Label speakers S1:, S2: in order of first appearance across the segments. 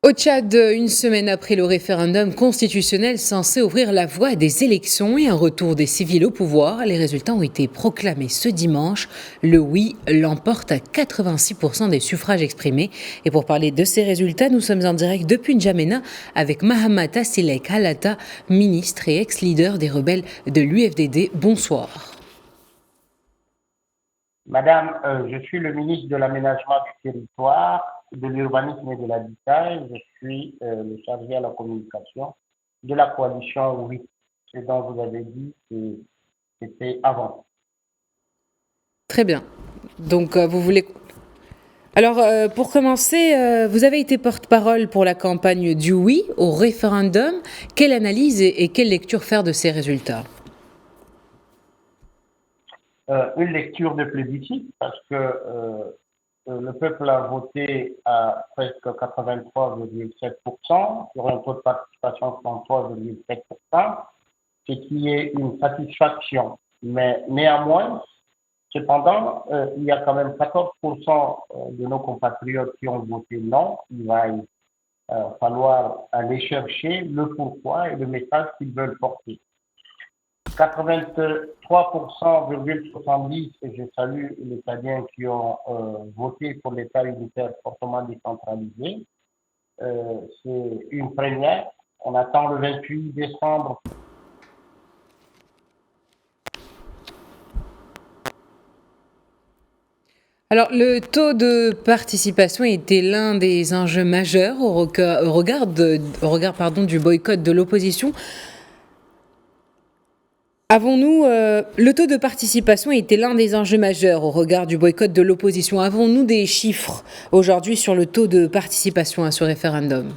S1: Au Tchad, une semaine après le référendum constitutionnel censé ouvrir la voie à des élections et un retour des civils au pouvoir, les résultats ont été proclamés ce dimanche. Le oui l'emporte à 86% des suffrages exprimés. Et pour parler de ces résultats, nous sommes en direct depuis N'Djamena avec Mahamat Silek Halata, ministre et ex-leader des rebelles de l'UFDD. Bonsoir.
S2: Madame, je suis le ministre de l'Aménagement du territoire, de l'urbanisme et de l'habitat. Je suis le chargé à la communication de la coalition Oui. Ce dont vous avez dit, c'était avant.
S1: Très bien. Donc, vous voulez... Alors, pour commencer, vous avez été porte-parole pour la campagne du oui au référendum. Quelle analyse et quelle lecture faire de ces résultats?
S2: Une lecture de plébiscite parce que le peuple a voté à presque 83,7% sur un taux de participation de 33,7%, ce qui est une satisfaction. Mais néanmoins, cependant, il y a quand même 14% de nos compatriotes qui ont voté non. Il va falloir aller chercher le pourquoi et le message qu'ils veulent porter. 83,70%, et je salue les Canadiens qui ont voté pour l'État unitaire fortement décentralisé. C'est une première. On attend le 28 décembre.
S1: Alors, le taux de participation était l'un des enjeux majeurs au regard du boycott de l'opposition. Le taux de participation était l'un des enjeux majeurs au regard du boycott de l'opposition. Avons-nous des chiffres aujourd'hui sur le taux de participation à ce référendum?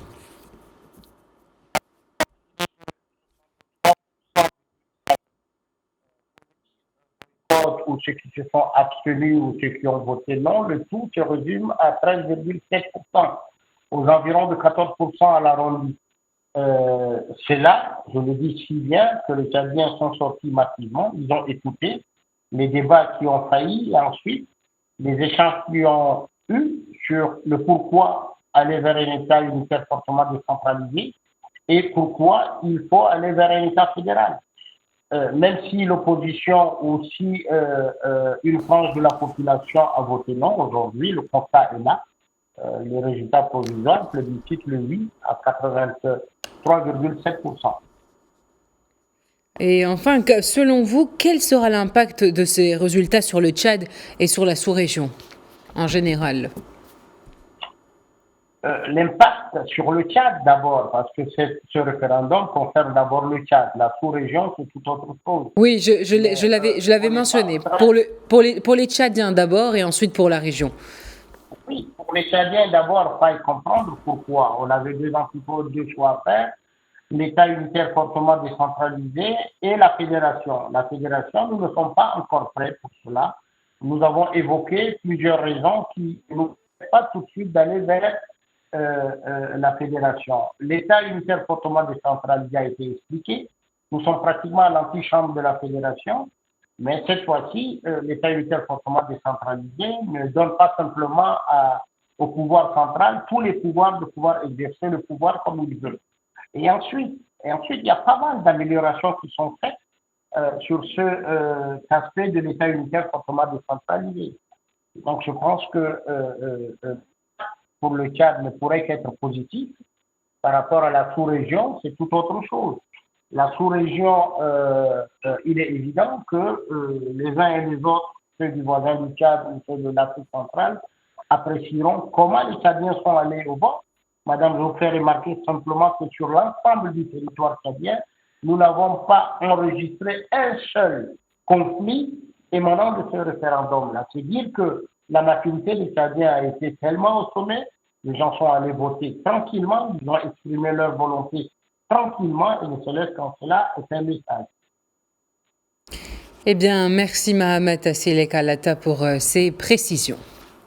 S2: Ou ceux qui se sont abstenus ou ceux qui ont voté non, le tout se résume à 13,7%, aux environs de 14% à l'arrondi. C'est là, je le dis si bien, que les Tchadiens sont sortis massivement, ils ont écouté les débats qui ont failli et ensuite les échanges qu'ils ont eu sur le pourquoi aller vers un État unitaire fortement décentralisé et pourquoi il faut aller vers un État fédéral. Même si l'opposition ou si une frange de la population a voté non, aujourd'hui, le constat est là. Les résultats provisoires plébiscitent le oui à 83,7%.
S1: Et enfin, selon vous, quel sera l'impact de ces résultats sur le Tchad et sur la sous-région en général?
S2: L'impact sur le Tchad d'abord, parce que ce référendum concerne d'abord le Tchad. La sous-région, c'est tout autre chose.
S1: Oui, je l'avais
S2: On n'est pas
S1: mentionné.
S2: en train.
S1: Pour les Tchadiens d'abord et ensuite pour la région.
S2: Oui, pour les Tchadiens d'abord, il faut comprendre pourquoi. On avait deux choix à faire. L'État unitaire fortement décentralisé et la fédération. La fédération, nous ne sommes pas encore prêts pour cela. Nous avons évoqué plusieurs raisons qui ne nous permettent pas tout de suite d'aller vers la fédération. L'État unitaire fortement décentralisé a été expliqué. Nous sommes pratiquement à l'antichambre de la fédération, mais cette fois-ci, l'État unitaire fortement décentralisé ne donne pas simplement au pouvoir central tous les pouvoirs de pouvoir exercer le pouvoir comme il veut. Et ensuite, il y a pas mal d'améliorations qui sont faites sur cet aspect de l'État unitaire fortement décentralisé. Donc, je pense que pour le Tchad ne pourrait qu'être positif. Par rapport à la sous-région, c'est tout autre chose. La sous-région, il est évident que les uns et les autres, ceux du voisin du Tchad ou ceux de l'Afrique centrale, apprécieront comment les Tchadiens sont allés au vote. Madame, je vous fais remarquer simplement que sur l'ensemble du territoire tchadien, nous n'avons pas enregistré un seul conflit émanant de ce référendum-là. C'est dire que la maturité des Tchadiens a été tellement au sommet, les gens sont allés voter tranquillement, ils ont exprimé leur volonté tranquillement et ne se laissent qu'en cela est un message.
S1: Eh bien, merci Mahamat Silek Halata pour ces précisions.